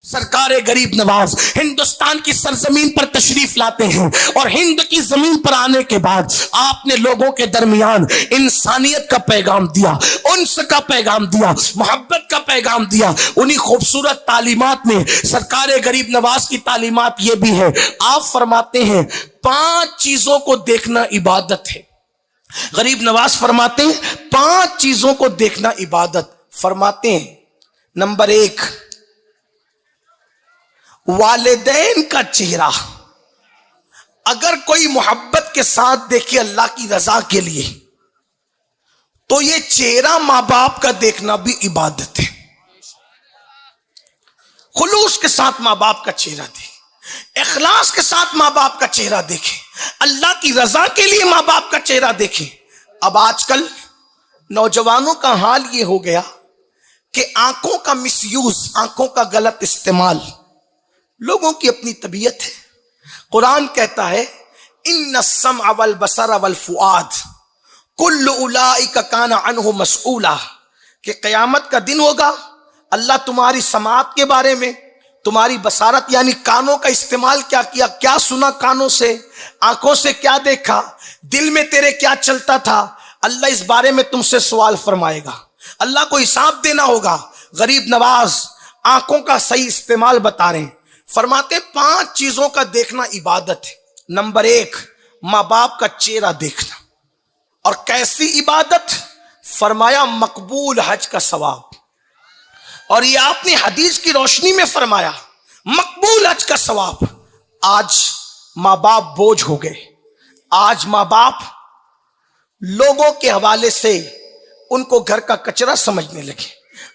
سرکار غریب نواز ہندوستان کی سرزمین پر تشریف لاتے ہیں اور ہند کی زمین پر آنے کے بعد آپ نے لوگوں کے درمیان انسانیت کا پیغام دیا، انس کا پیغام دیا، محبت کا پیغام دیا۔ انہی خوبصورت تعلیمات میں سرکار غریب نواز کی تعلیمات یہ بھی ہے، آپ فرماتے ہیں 5 چیزوں کو دیکھنا عبادت ہے۔ غریب نواز فرماتے ہیں 5 چیزوں کو دیکھنا عبادت۔ فرماتے ہیں نمبر 1، والدین کا چہرہ۔ اگر کوئی محبت کے ساتھ دیکھے اللہ کی رضا کے لیے تو یہ چہرہ ماں باپ کا دیکھنا بھی عبادت ہے۔ خلوص کے ساتھ ماں باپ کا چہرہ دیکھے، اخلاص کے ساتھ ماں باپ کا چہرہ دیکھے، اللہ کی رضا کے لیے ماں باپ کا چہرہ دیکھے۔ اب آج کل نوجوانوں کا حال یہ ہو گیا کہ آنکھوں کا مس یوز، آنکھوں کا غلط استعمال، لوگوں کی اپنی طبیعت ہے۔ قرآن کہتا ہے ان السمع والبصر والفؤاد کل اولئک کان عنہ مسئولا، کہ قیامت کا دن ہوگا، اللہ تمہاری سماعت کے بارے میں، تمہاری بصارت یعنی کانوں کا استعمال کیا کیا، کیا سنا کانوں سے، آنکھوں سے کیا دیکھا، دل میں تیرے کیا چلتا تھا، اللہ اس بارے میں تم سے سوال فرمائے گا، اللہ کو حساب دینا ہوگا۔ غریب نواز آنکھوں کا صحیح استعمال بتا رہے ہیں، فرماتے 5 چیزوں کا دیکھنا عبادت ہے۔ نمبر 1، ماں باپ کا چہرہ دیکھنا۔ اور کیسی عبادت؟ فرمایا مقبول حج کا ثواب۔ اور یہ آپ نے حدیث کی روشنی میں فرمایا مقبول حج کا ثواب۔ آج ماں باپ بوجھ ہو گئے، آج ماں باپ لوگوں کے حوالے سے ان کو گھر کا کچرا سمجھنے لگے،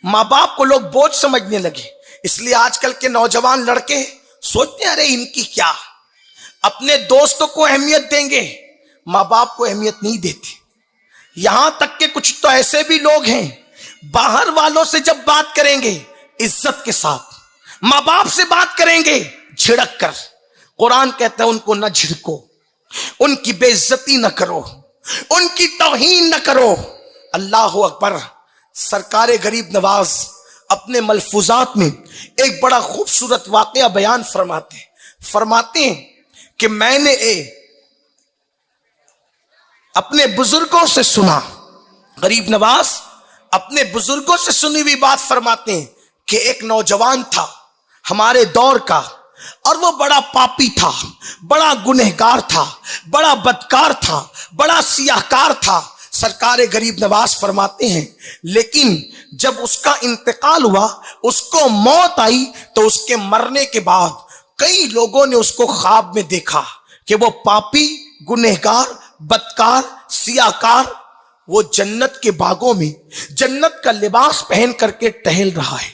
ماں باپ کو لوگ بوجھ سمجھنے لگے۔ اس لیے آج کل کے نوجوان لڑکے سوچتے ہیں ارے ان کی کیا، اپنے دوستوں کو اہمیت دیں گے، ماں باپ کو اہمیت نہیں دیتے۔ یہاں تک کہ کچھ تو ایسے بھی لوگ ہیں باہر والوں سے جب بات کریں گے عزت کے ساتھ، ماں باپ سے بات کریں گے جھڑک کر۔ قرآن کہتا ہے ان کو نہ جھڑکو، ان کی بے عزتی نہ کرو، ان کی توہین نہ کرو۔ اللہ اکبر۔ سرکار غریب نواز اپنے ملفوظات میں ایک بڑا خوبصورت واقعہ بیان فرماتے ہیں کہ میں نے اپنے بزرگوں سے سنا، غریب نواز اپنے بزرگوں سے سنی ہوئی بات فرماتے ہیں کہ ایک نوجوان تھا ہمارے دور کا، اور وہ بڑا پاپی تھا، بڑا گنہگار تھا، بڑا بدکار تھا، بڑا سیاہکار تھا۔ سرکار غریب نواز فرماتے ہیں لیکن جب اس کا انتقال ہوا، اس کو موت آئی، تو اس کے مرنے کے بعد کئی لوگوں نے اس کو خواب میں دیکھا کہ وہ پاپی، گنہگار، بدکار، سیاہکار وہ جنت کے باغوں میں جنت کا لباس پہن کر کے ٹہل رہا ہے،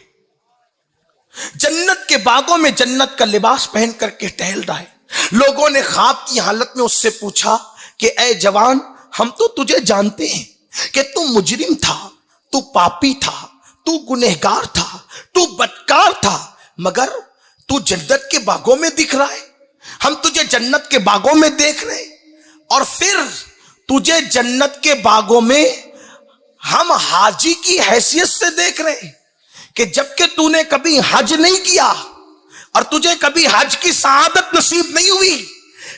جنت کے باغوں میں جنت کا لباس پہن کر کے ٹہل رہا ہے۔ لوگوں نے خواب کی حالت میں اس سے پوچھا کہ اے جوان، ہم تو تجھے جانتے ہیں کہ تو مجرم تھا، تو پاپی تھا، تو گنہگار تھا، تو بدکار تھا، مگر تو جنت کے باغوں میں دکھ رہا ہے، ہم تجھے جنت کے باغوں میں دیکھ رہے ہیں، اور پھر تجھے جنت کے باغوں میں ہم حاجی کی حیثیت سے دیکھ رہے ہیں کہ جبکہ تو نے کبھی حج نہیں کیا اور تجھے کبھی حج کی سعادت نصیب نہیں ہوئی،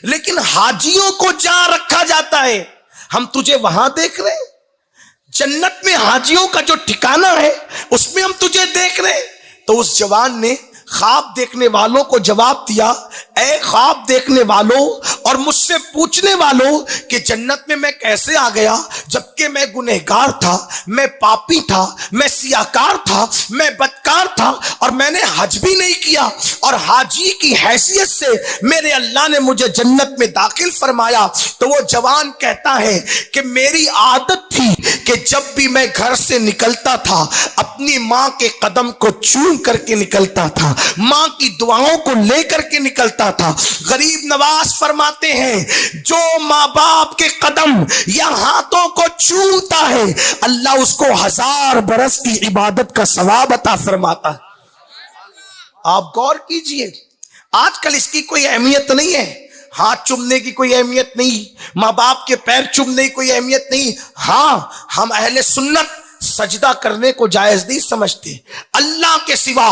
لیکن حاجیوں کو جہاں رکھا جاتا ہے ہم تجھے وہاں دیکھ رہے ہیں، جنت میں حاجیوں کا جو ٹھکانہ ہے اس میں ہم تجھے دیکھ رہے ہیں۔ تو اس جوان نے خواب دیکھنے والوں کو جواب دیا، اے خواب دیکھنے والوں اور مجھ سے پوچھنے والوں کہ جنت میں میں کیسے آ گیا جبکہ میں گنہگار تھا، میں پاپی تھا، میں سیاہکار تھا، میں بدکار تھا، اور میں نے حج بھی نہیں کیا، اور حاجی کی حیثیت سے میرے اللہ نے مجھے جنت میں داخل فرمایا۔ تو وہ جوان کہتا ہے کہ میری عادت تھی کہ جب بھی میں گھر سے نکلتا تھا اپنی ماں کے قدم کو چوم کر کے نکلتا تھا، ماں کی دعاؤں کو لے کر کے نکلتا تھا۔ غریب نواز فرماتے ہیں جو ماں باپ کے قدم یا ہاتھوں کو چومتا ہے اللہ اس کو 1000 برس کی عبادت کا ثواب عطا فرماتا ہے۔ آپ غور کیجئے، آج کل اس کی کوئی اہمیت نہیں ہے، ہاتھ چومنے کی کوئی اہمیت نہیں، ماں باپ کے پیر چومنے کی کوئی اہمیت نہیں۔ ہاں، ہم اہل سنت سجدہ کرنے کو جائز نہیں سمجھتے، اللہ کے سوا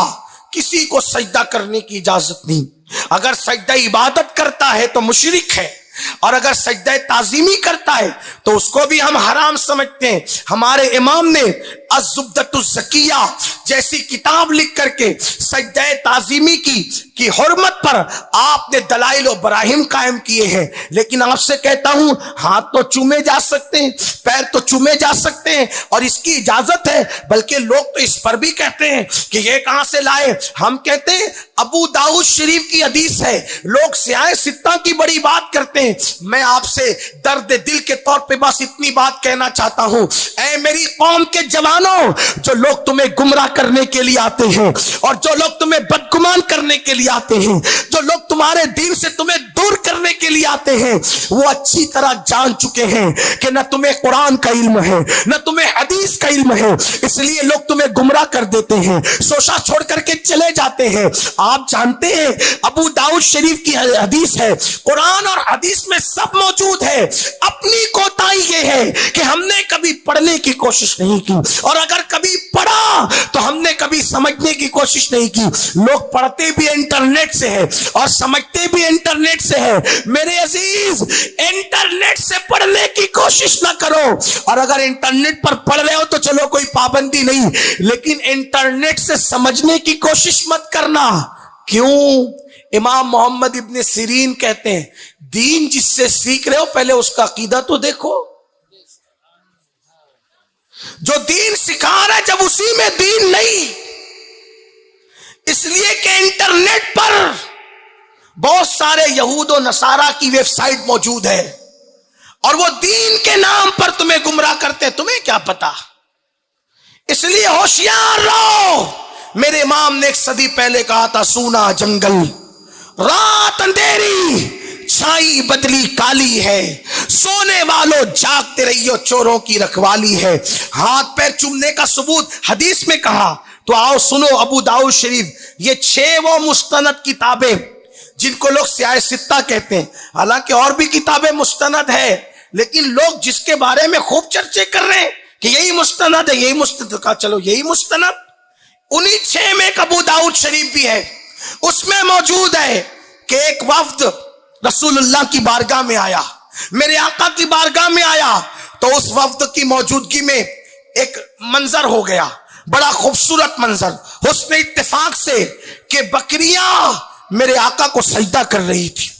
किसी को सजदा करने की इजाजत नहीं। अगर सजदा इबादत करता है तो मुशरिक है, और अगर सजदा ताजीमी करता है तो उसको भी हम हराम समझते हैं। हमारे इमाम ने अज़्ज़ुब्दतुज़ ज़किया जैसी किताब लिख करके सजदा ताजीमी की हुर्मत पर आपने दलाइल और बराहिम कायम किए हैं। लेकिन आपसे कहता हूं, हाथ तो चूमे जा सकते हैं, पैर तो चूमे जा सकते हैं और इसकी इजाजत है, बल्कि लोग तो इस पर भी कहते हैं कि ये कहां से लाए। हम कहते हैं अबू दाऊद शरीफ की हदीस है। लोग सियाह सित्ता की बड़ी बात करते हैं। मैं आपसे दर्द दिल के तौर पे बस इतनी बात कहना चाहता हूं, ऐ मेरी कौम के जवानों, जो लोग तुम्हें गुमराह करने के लिए आते हैं और जो लोग तुम्हें बदगुमान करने के लिए आते हैं, जो लोग तुम्हारे दीन से तुम्हें दूर करने के लिए आते हैं, वो अच्छी तरह जान चुके हैं कि न तुम्हें कुरान का इल्म है, न तुम्हें हदीस का इल्म है, इसलिए लोग तुम्हें गुमराह कर देते हैं, शोशा छोड़ करके चले जाते हैं। आप जानते हैं अबू दाऊद शरीफ की हदीस है, कुरान और हदीस में सब मौजूद है। अपनी कोताही ये है कि हमने कभी पढ़ने की कोशिश नहीं की, और अगर कभी पढ़ा तो हमने कभी समझने की कोशिश नहीं की। लोग पढ़ते भी इंटरनेट से है और समझते भी इंटरनेट से है। मेरे अजीज, इंटरनेट से पढ़ने की कोशिश ना करो, और अगर इंटरनेट पर पढ़ रहे हो तो चलो कोई पाबंदी नहीं, लेकिन इंटरनेट से समझने की कोशिश मत करना। क्यों? इमाम मोहम्मद इब्ने सिरीन कहते हैं, दीन जिससे सीख रहे हो पहले उसका अकीदा तो देखो। जो दीन सिखा रहा है जब उसी में दीन नहीं, इसलिए कि इंटरनेट पर बहुत सारे यहूद और नसारा की वेबसाइट मौजूद है और वो दीन के नाम पर तुम्हें गुमराह करते हैं, तुम्हें क्या पता। इसलिए होशियार रहो। मेरे इमाम ने एक सदी पहले कहा था, सूना जंगल रात अंधेरी, छाई बदली काली है, सोने वालों जागते रहियो, चोरों की रखवाली है। हाथ पैर चूमने का सबूत हदीस में कहा, तो आओ सुनो अबू दाऊद शरीफ, ये 6 वो मुस्तनद किताबें जिनको लोग सियाह सित्ता कहते हैं। हालांकि और भी किताबें मुस्तनद है, लेकिन लोग जिसके बारे में खूब चर्चे कर रहे हैं कि यही मुस्तनद है, यही मुस्तनद का, चलो यही मुस्तनद, उन्हीं 6 में अबू दाऊद शरीफ भी है। उसमें मौजूद है कि एक वफ्द रसूलुल्लाह की बारगाह में आया, मेरे आका की बारगाह में आया, तो उस वफ्द की मौजूदगी में एक मंजर हो गया, बड़ा खूबसूरत मंजर, हुस्न इत्तेफाक से कि बकरियां मेरे आका को सजदा कर रही थी,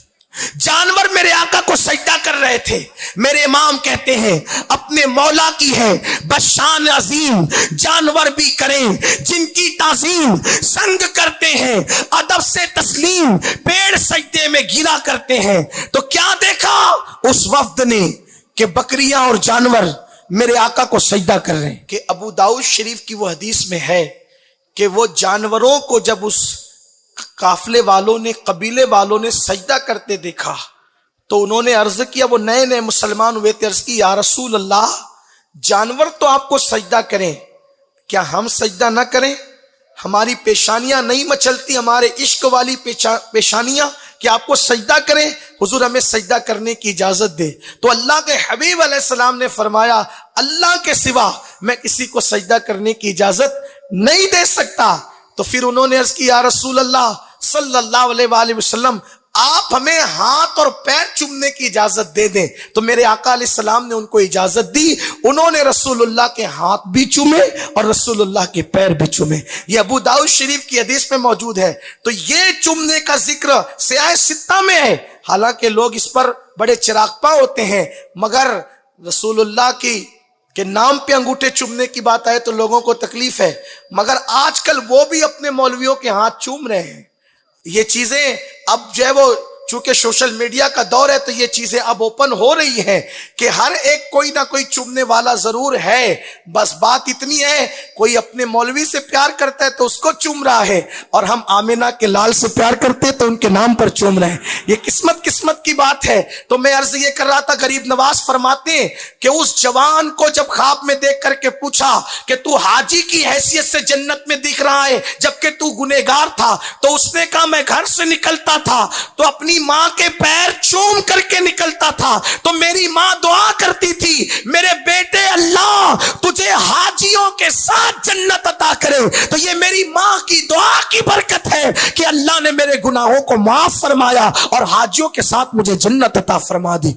जानवर मेरे आका को सजदा कर रहे थे। मेरे इमाम कहते हैं, अपने मौला की है बशान अजीम, जानवर भी करें जिनकी ताजीम, संग करते हैं अदब से तस्लीम, पेड़ सजदे में गिरा करते हैं। तो क्या देखा उस वफ्द ने कि बकरियां और जानवर मेरे आका को सजदा कर रहे हैं। कि अबू दाऊद शरीफ की वो हदीस में है कि वो जानवरों को जब उस काफले वालों ने, कबीले वालों ने सजदा करते देखा तो उन्होंने अर्ज किया, वो नए नए मुसलमान हुए थे, अर्ज की, या रसूल अल्लाह, जानवर तो आपको सजदा करें, क्या हम सजदा ना करें? हमारी पेशानियां नहीं मचलती, हमारे इश्क वाली पेशानियां, कि आपको सजदा करें? हुजूर हमें सजदा करने की इजाजत दे। तो अल्लाह के हबीब अलैहिस्सलाम ने फरमाया, अल्लाह के सिवा मैं किसी को सजदा करने की इजाजत नहीं दे सकता। तो फिर उन्होंने अर्ज की, या रसूल अल्लाह सल्लल्लाहु अलैहि वसल्लम, आप हमें हाथ और पैर चूमने की इजाजत दे दें। तो मेरे आका अलैहिस्सलाम ने उनको इजाजत दी, उन्होंने रसूलुल्लाह के हाथ भी चूमे और रसूलुल्लाह के पैर भी चूमे। ये अबू दाऊद शरीफ की हदीस में मौजूद है। तो ये चूमने का जिक्र सियाह सित्ता में है। हालांकि लोग इस पर बड़े चिरागपा होते हैं, मगर रसूलुल्लाह के नाम पे अंगूठे चूमने की बात आए तो लोगों को तकलीफ है, मगर आजकल वो भी अपने मौलवियों के हाथ चूम रहे हैं। ये चीजें अब जो है वो चूंकि सोशल मीडिया का दौर है तो ये चीजें अब ओपन हो रही हैं कि हर एक कोई ना कोई चूमने वाला जरूर है। बस बात इतनी है, कोई अपने मौलवी से प्यार करता है तो उसको चूम रहा है, और हम आमिना के लाल से प्यार करते हैं तो उनके नाम पर चूम रहे हैं। ये किस्मत की बात है। तो मैं अर्ज ये कर रहा था, गरीब नवाज फरमाते हैं कि उस जवान को जब ख्वाब में देख करके पूछा कि तू हाजी की हैसियत से जन्नत में दिख रहा है जबकि तू गुनहगार था, तो उसने कहा मैं घर से निकलता था तो अपनी اپنی ماں کے پیر چوم کر کے نکلتا تھا تو میری ماں دعا کرتی تھی میرے بیٹے اللہ تجھے حاجیوں کے ساتھ جنت عطا کرے. تو یہ میری ماں کی دعا کی برکت ہے کہ اللہ نے میرے گناہوں کو معاف فرمایا اور حاجیوں کے ساتھ مجھے جنت عطا فرما دی.